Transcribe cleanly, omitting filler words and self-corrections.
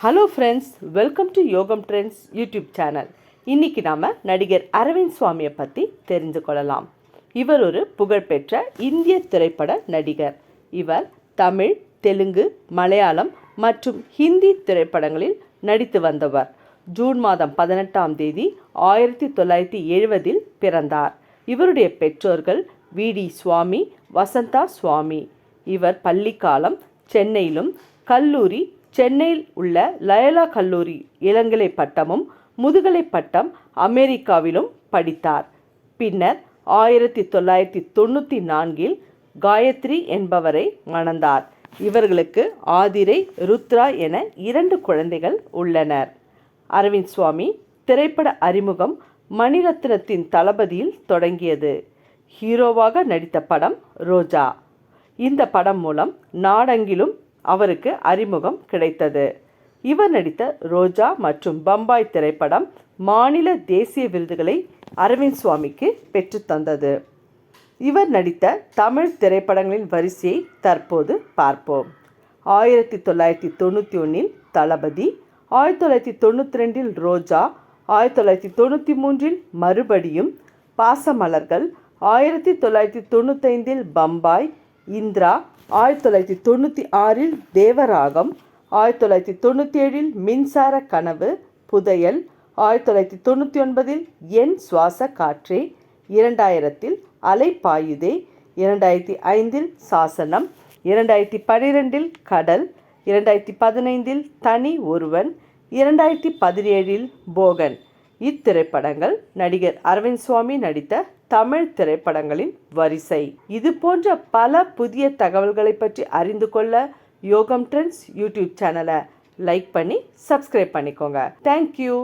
Hello friends, welcome to யோகம் trends YouTube channel. இன்றைக்கி நாம் நடிகர் அரவிந்த் சுவாமியை பற்றி தெரிந்து கொள்ளலாம். இவர் ஒரு புகழ்பெற்ற இந்திய திரைப்பட நடிகர். இவர் தமிழ், தெலுங்கு, மலையாளம் மற்றும் ஹிந்தி திரைப்படங்களில் நடித்து வந்தவர். ஜூன் மாதம் 18 1970 பிறந்தார். இவருடைய பெற்றோர்கள் வி.டி. சுவாமி, வசந்தா சுவாமி. இவர் பள்ளிக்காலம் சென்னையிலும், கல்லூரி சென்னையில் உள்ள லயோலா கல்லூரி இளங்கலை பட்டமும், முதுகலை பட்டம் அமெரிக்காவிலும் படித்தார். பின்னர் 1994 காயத்ரி என்பவரை மணந்தார். இவர்களுக்கு ஆதிரை, ருத்ரா என 2 குழந்தைகள் உள்ளனர். அரவிந்த் சுவாமி திரைப்பட அறிமுகம் மணிரத்னத்தின் தளபதியில் தொடங்கியது. ஹீரோவாக நடித்த படம் ரோஜா. இந்த படம் மூலம் நாடெங்கிலும் அவருக்கு அறிமுகம் கிடைத்தது. இவர் நடித்த ரோஜா மற்றும் பம்பாய் திரைப்படம் மாநில தேசிய விருதுகளை அரவிந்த் சுவாமிக்கு பெற்றுத்தந்தது. இவர் நடித்த தமிழ் திரைப்படங்களின் வரிசையை தற்போது பார்ப்போம். 1991 தளபதி, 1992 ரோஜா, 1993 மறுபடியும், பாசமலர்கள், 1995 பம்பாய், இந்திரா, 1996 தேவராகம், 1997 மின்சார கனவு, புதையல், 1999 என் சுவாச காற்றே, 2000 அலை பாயுதே, 2005 சாசனம், 2012 கடல், 2015 தனி ஒருவன், 2017 போகன். இத்திரைப்படங்கள் நடிகர் அரவிந்த் சுவாமி நடித்த தமிழ் திரைப்படங்களின் வரிசை. இது போன்ற பல புதிய தகவல்களை பற்றி அறிந்து கொள்ள யோகம் ட்ரெண்ட்ஸ் யூடியூப் சேனலை லைக் பண்ணி சப்ஸ்கிரைப் பண்ணிக்கோங்க. தேங்க்யூ.